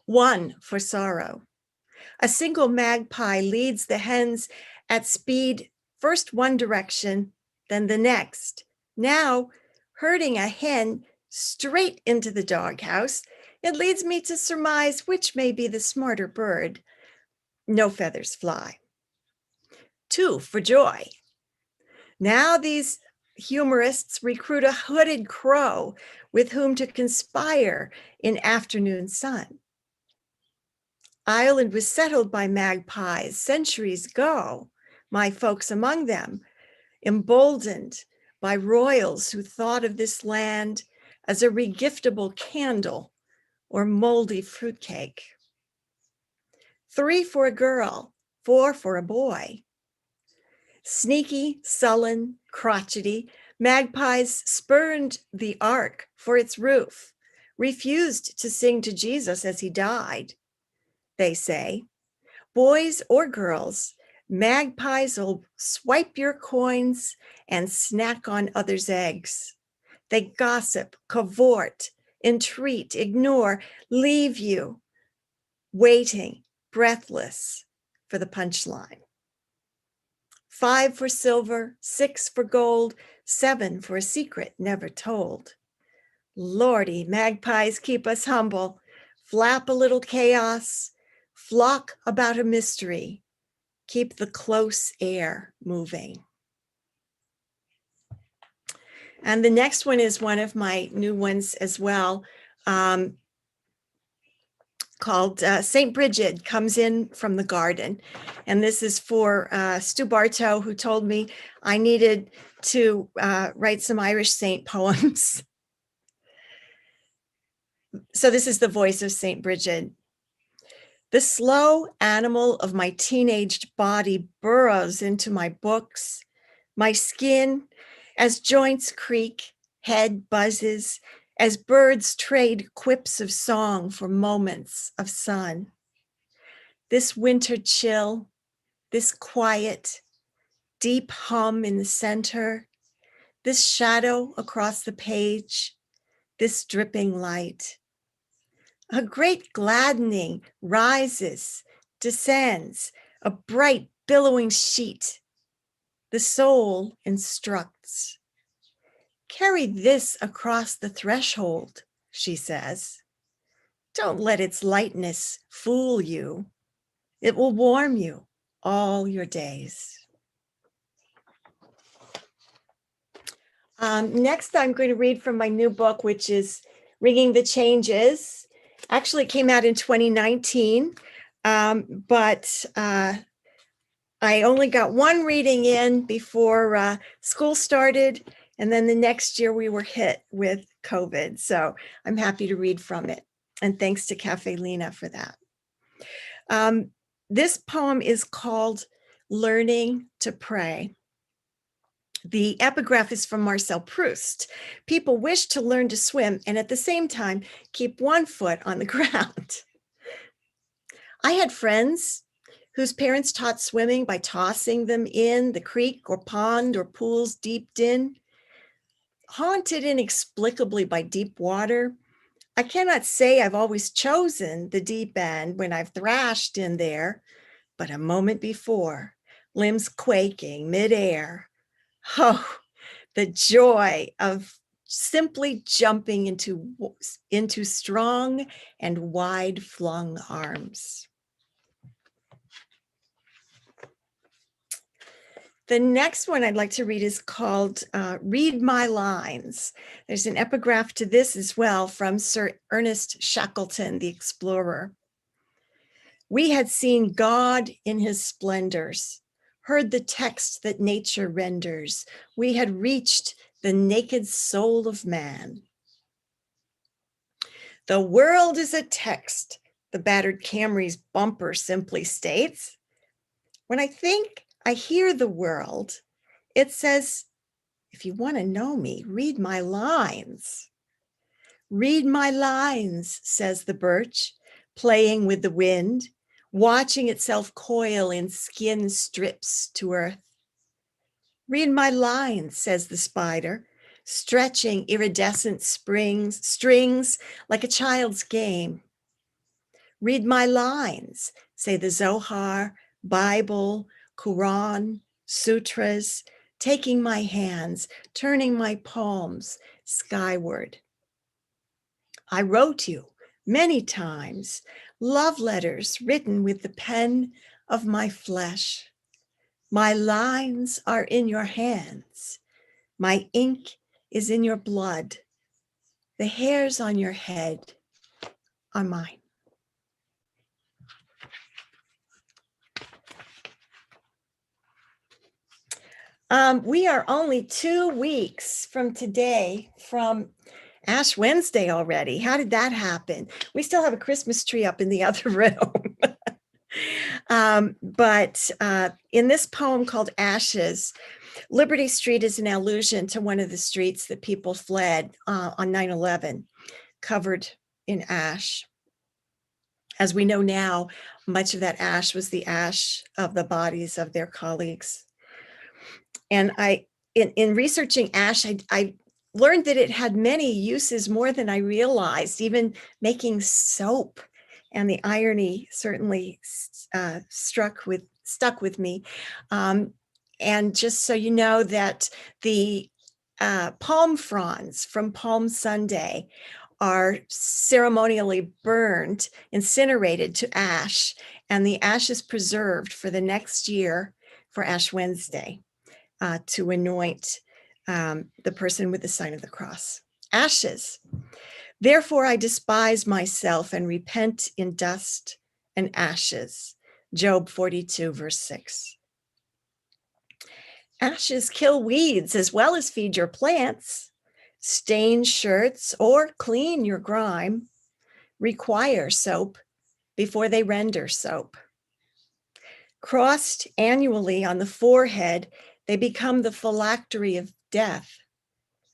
Speaker 4: 1 for sorrow. A single magpie leads the hens at speed, first one direction, then the next. Now, herding a hen straight into the doghouse, it leads me to surmise which may be the smarter bird. No feathers fly. 2 for joy. Now these humorists recruit a hooded crow with whom to conspire in afternoon sun. Ireland was settled by magpies centuries ago, my folks among them, emboldened by royals who thought of this land as a regiftable candle or moldy fruitcake. 3 for a girl, 4 for a boy. Sneaky, sullen, crotchety, magpies spurned the ark for its roof, refused to sing to Jesus as he died. They say, boys or girls, magpies will swipe your coins and snack on others' eggs. They gossip, cavort, entreat, ignore, leave you waiting, breathless for the punchline. 5 for silver, 6 for gold, 7 for a secret never told. Lordy, magpies keep us humble, flap a little chaos, flock about a mystery, keep the close air moving. And the next one is one of my new ones as well, called St. Bridget Comes In from the Garden. And this is for Stu Bartow, who told me I needed to write some Irish saint poems. So this is the voice of St. Bridget. The slow animal of my teenaged body burrows into my books, my skin, as joints creak, head buzzes, as birds trade quips of song for moments of sun. This winter chill, this quiet, deep hum in the center, this shadow across the page, this dripping light. A great gladdening rises, descends, a bright billowing sheet. The soul instructs. Carry this across the threshold, she says. Don't let its lightness fool you. It will warm you all your days. Next, I'm going to read from my new book, which is Ringing the Changes. Actually, it came out in 2019, but I only got one reading in before school started, and then the next year we were hit with COVID. So I'm happy to read from it. And thanks to Caffe Lena for that. This poem is called Learning to Pray. The epigraph is from Marcel Proust. People wish to learn to swim and at the same time keep one foot on the ground. I had friends whose parents taught swimming by tossing them in the creek or pond or pools deep in. Haunted inexplicably by deep water, I cannot say I've always chosen the deep end when I've thrashed in there, but a moment before, limbs quaking midair. Oh, the joy of simply jumping into strong and wide flung arms. The next one I'd like to read is called Read My Lines. There's an epigraph to this as well from Sir Ernest Shackleton, the explorer. We had seen God in his splendors, heard the text that nature renders. We had reached the naked soul of man. The world is a text, the battered Camry's bumper simply states. When I think I hear the world, it says, if you want to know me, read my lines. Read my lines, says the birch, playing with the wind, watching itself coil in skin strips to earth. Read my lines, says the spider, stretching iridescent strings like a child's game. Read my lines, say the Zohar, Bible, Quran, sutras, taking my hands, turning my palms skyward. I wrote you many times love letters written with the pen of my flesh. My lines are in your hands. My ink is in your blood. The hairs on your head are mine. We are only 2 weeks from today, from Ash Wednesday already. How did that happen? We still have a Christmas tree up in the other room. But in this poem called Ashes, Liberty Street is an allusion to one of the streets that people fled on 9/11, covered in ash. As we know now, much of that ash was the ash of the bodies of their colleagues. And in researching ash, I learned that it had many uses more than I realized, even making soap. And the irony certainly stuck with me. And just so you know that the palm fronds from Palm Sunday are ceremonially burned, incinerated to ash, and the ash is preserved for the next year for Ash Wednesday to anoint the person with the sign of the cross. Ashes. Therefore, I despise myself and repent in dust and ashes. Job 42, verse 6. Ashes kill weeds as well as feed your plants. Stain shirts or clean your grime. Require soap before they render soap. Crossed annually on the forehead, they become the phylactery of death.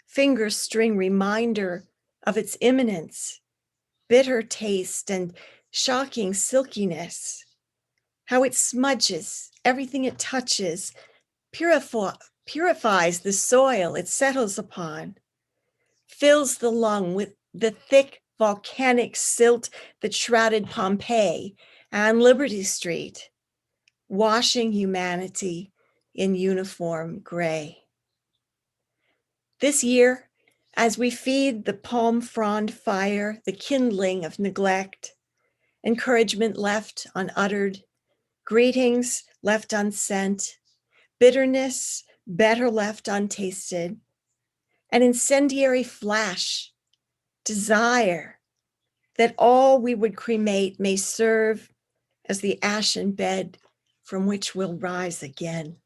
Speaker 4: Finger string reminder of its imminence, bitter taste and shocking silkiness. How it smudges everything it touches, purifies the soil it settles upon, fills the lung with the thick volcanic silt that shrouded Pompeii and Liberty Street, washing humanity in uniform gray. This year, as we feed the palm frond fire, the kindling of neglect, encouragement left unuttered, greetings left unsent, bitterness better left untasted, an incendiary flash, desire that all we would cremate may serve as the ashen bed from which we'll rise again.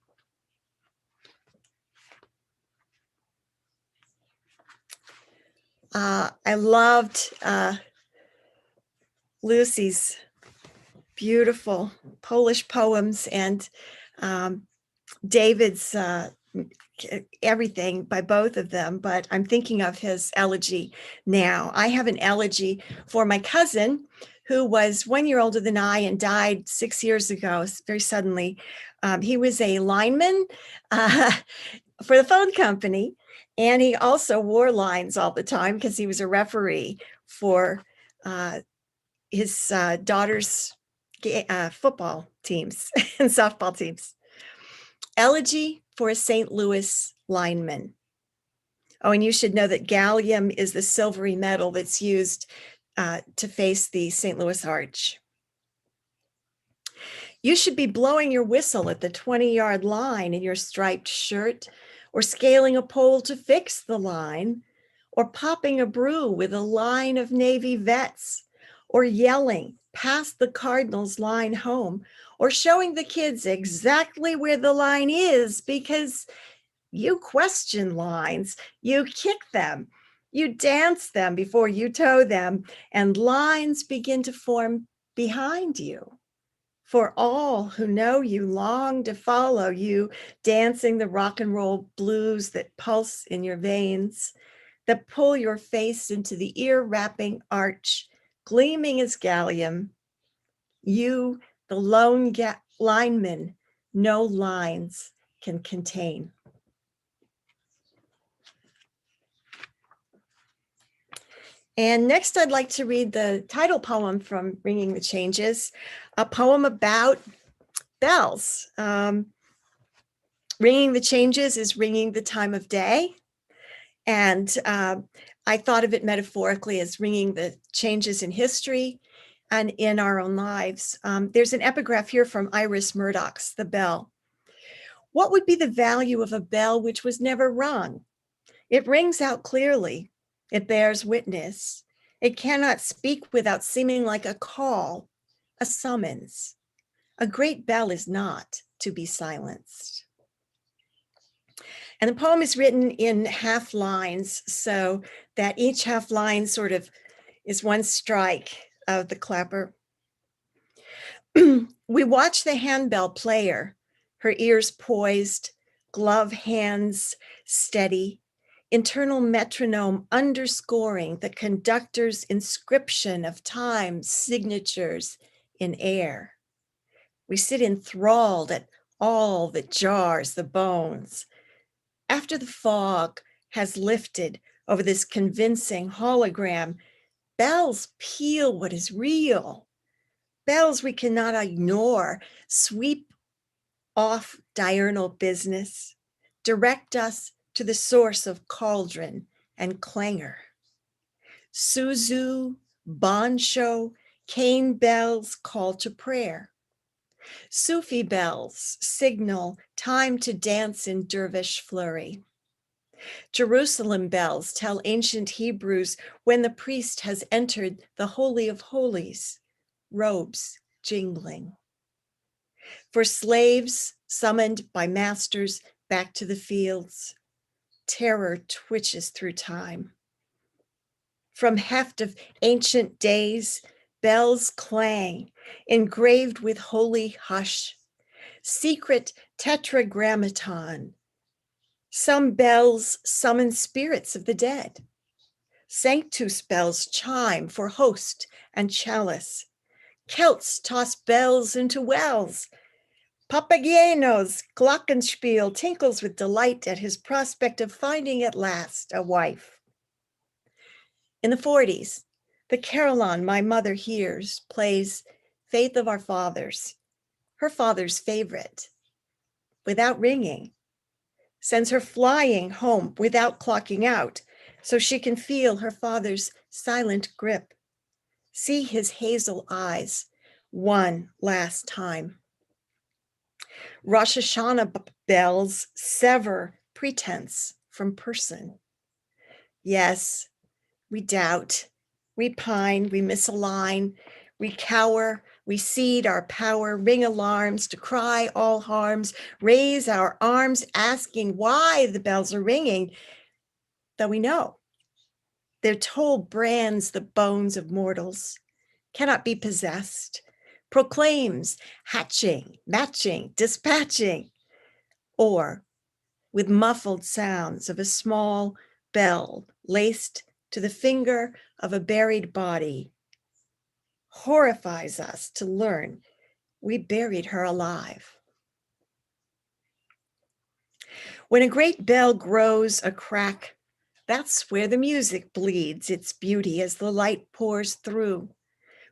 Speaker 4: I loved Lucy's beautiful Polish poems and David's everything by both of them, but I'm thinking of his elegy now. I have an elegy for my cousin who was 1 year older than I and died 6 years ago, very suddenly. He was a lineman for the phone company, and he also wore lines all the time because he was a referee for his daughter's football teams and softball teams. Elegy for a St. Louis lineman. Oh, and you should know that gallium is the silvery metal that's used to face the St. Louis Arch. You should be blowing your whistle at the 20-yard line in your striped shirt, or scaling a pole to fix the line, or popping a brew with a line of Navy vets, or yelling past the cardinal's line home, or showing the kids exactly where the line is because you question lines, you kick them, you dance them before you toe them, and lines begin to form behind you. For all who know you long to follow you, dancing the rock and roll blues that pulse in your veins, that pull your face into the ear-wrapping arch, gleaming as gallium. You, the lone lineman, no lines can contain. And next, I'd like to read the title poem from Ringing the Changes, a poem about bells. Ringing the Changes is ringing the time of day. And I thought of it metaphorically as ringing the changes in history and in our own lives. There's an epigraph here from Iris Murdoch's The Bell. What would be the value of a bell which was never rung? It rings out clearly. It bears witness. It cannot speak without seeming like a call, a summons. A great bell is not to be silenced. And the poem is written in half lines so that each half line sort of is one strike of the clapper. We watch the handbell player, her ears poised, glove hands steady, internal metronome underscoring the conductor's inscription of time signatures in air. We sit enthralled at all that jars the bones. After the fog has lifted over this convincing hologram, bells peel what is real. Bells we cannot ignore, sweep off diurnal business, direct us to the source of cauldron and clangor. Suzu, banjo, cane bells call to prayer. Sufi bells signal time to dance in dervish flurry. Jerusalem bells tell ancient Hebrews when the priest has entered the Holy of Holies, robes jingling. For slaves summoned by masters back to the fields, terror twitches through time. From heft of ancient days, bells clang, engraved with holy hush, secret tetragrammaton. Some bells summon spirits of the dead. Sanctus bells chime for host and chalice. Celts toss bells into wells. Papageno's glockenspiel tinkles with delight at his prospect of finding at last a wife. In the 40s, the carillon my mother hears plays Faith of Our Fathers, her father's favorite, without ringing, sends her flying home without clocking out so she can feel her father's silent grip, see his hazel eyes one last time. Rosh Hashanah bells sever pretense from person. Yes, we doubt, we pine, we misalign, we cower, we cede our power, ring alarms, decry all harms, raise our arms asking why the bells are ringing, though we know their toll brands the bones of mortals, cannot be possessed, proclaims hatching, matching, dispatching, or with muffled sounds of a small bell laced to the finger of a buried body, horrifies us to learn we buried her alive. When a great bell grows a crack, that's where the music bleeds its beauty as the light pours through,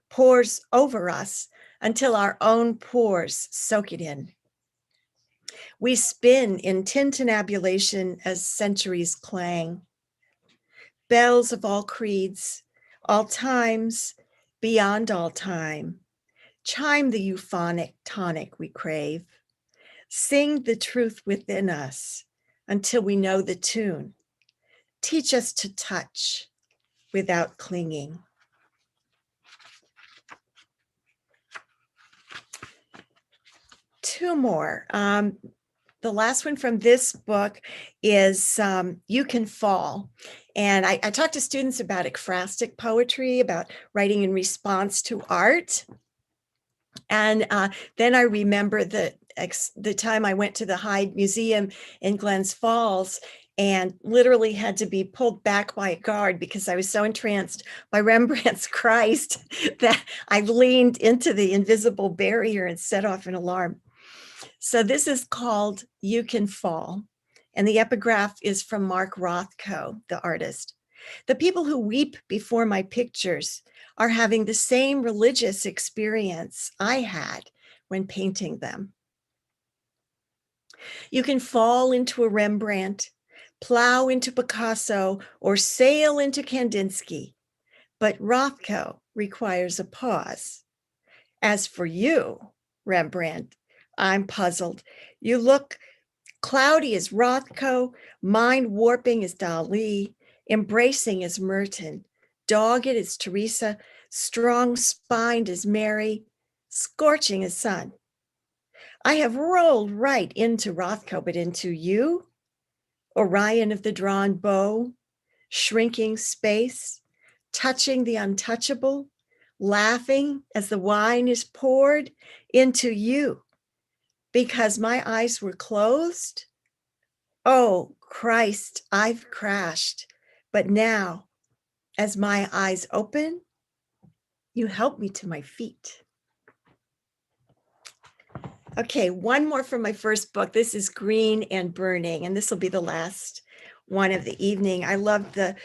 Speaker 4: pours over us until our own pores soak it in. We spin in tintinnabulation as centuries clang. Bells of all creeds, all times, beyond all time, chime the euphonic tonic we crave. Sing the truth within us until we know the tune. Teach us to touch without clinging. two more. The last one from this book is You Can Fall. And I talked to students about ekphrastic poetry, about writing in response to art. And then I remember the time I went to the Hyde Museum in Glens Falls and literally had to be pulled back by a guard because I was so entranced by Rembrandt's Christ that I leaned into the invisible barrier and set off an alarm. So this is called You Can Fall. And the epigraph is from Mark Rothko, the artist. The people who weep before my pictures are having the same religious experience I had when painting them. You can fall into a Rembrandt, plow into Picasso, or sail into Kandinsky, but Rothko requires a pause. As for you, Rembrandt, I'm puzzled. You look cloudy as Rothko, mind warping as Dali, embracing as Merton, dogged as Teresa, strong-spined as Mary, scorching as sun. I have rolled right into Rothko, but into you, Orion of the drawn bow, shrinking space, touching the untouchable, laughing as the wine is poured into you, because my eyes were closed. Oh, Christ, I've crashed. But now, as my eyes open, you help me to my feet. Okay, one more from my first book. This is Green and Burning, and this will be the last one of the evening. I love the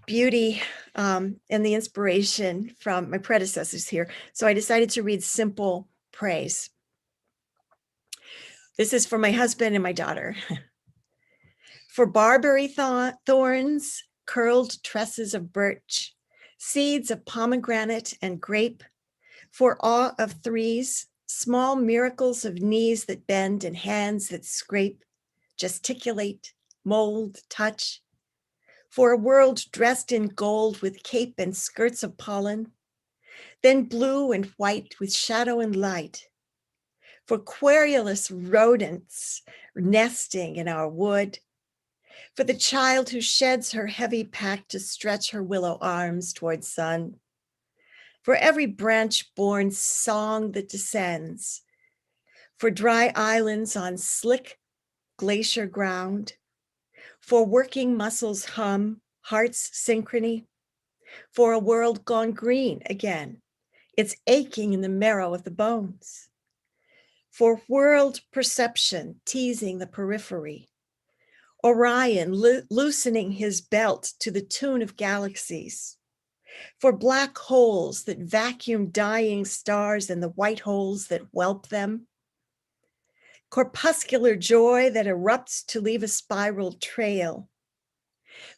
Speaker 4: beauty and the inspiration from my predecessors here. So I decided to read Simple Praise. This is for my husband and my daughter. For barberry thorns, curled tresses of birch, seeds of pomegranate and grape, for awe of threes, small miracles of knees that bend and hands that scrape, gesticulate, mold, touch, for a world dressed in gold with cape and skirts of pollen, then blue and white with shadow and light, for querulous rodents nesting in our wood, for the child who sheds her heavy pack to stretch her willow arms toward sun, for every branch-born song that descends, for dry islands on slick glacier ground, for working muscles hum, heart's synchrony, for a world gone green again, it's aching in the marrow of the bones, for world perception teasing the periphery, Orion loosening his belt to the tune of galaxies, for black holes that vacuum dying stars and the white holes that whelp them, corpuscular joy that erupts to leave a spiral trail,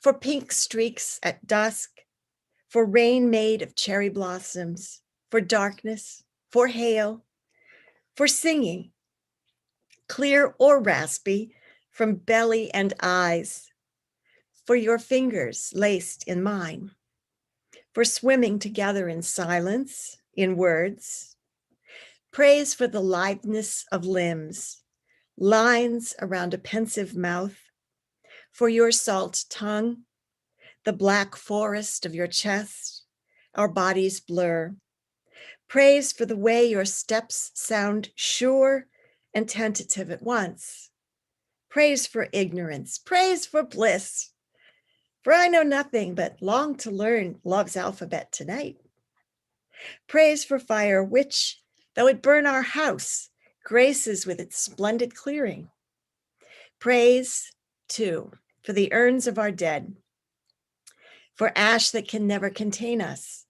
Speaker 4: for pink streaks at dusk, for rain made of cherry blossoms, for darkness, for hail, for singing, clear or raspy, from belly and eyes, for your fingers laced in mine, for swimming together in silence, in words, praise for the litheness of limbs, lines around a pensive mouth, for your salt tongue, the black forest of your chest, our bodies blur, praise for the way your steps sound sure and tentative at once, praise for ignorance, praise for bliss, for I know nothing but long to learn love's alphabet tonight. Praise for fire, which, though it burn our house, graces with its splendid clearing. Praise, too, for the urns of our dead, for ash that can never contain us.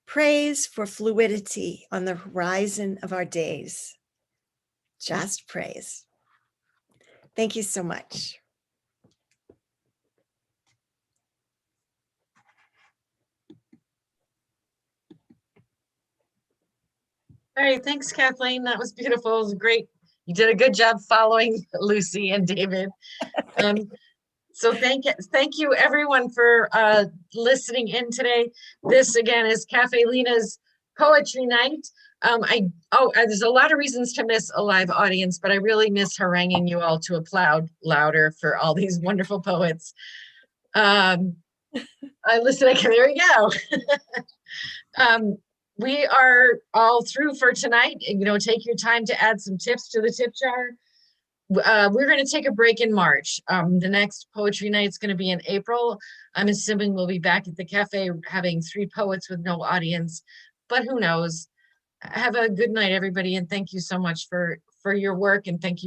Speaker 4: Praise for fluidity on the horizon of our days. Just praise. Thank you so much.
Speaker 2: All right, thanks, Kathleen. That was beautiful. It was great. You did a good job following Lucy and David. So thank you everyone for listening in today. This again is Caffe Lena's Poetry Night. There's a lot of reasons to miss a live audience, but I really miss haranguing you all to applaud louder for all these wonderful poets. I listen, there we go. We are all through for tonight. Take your time to add some tips to the tip jar. We're going to take a break in March. The next poetry night is going to be in April. I'm assuming we'll be back at the cafe having 3 poets with no audience, but who knows? Have a good night, everybody, and thank you so much for your work, and thank you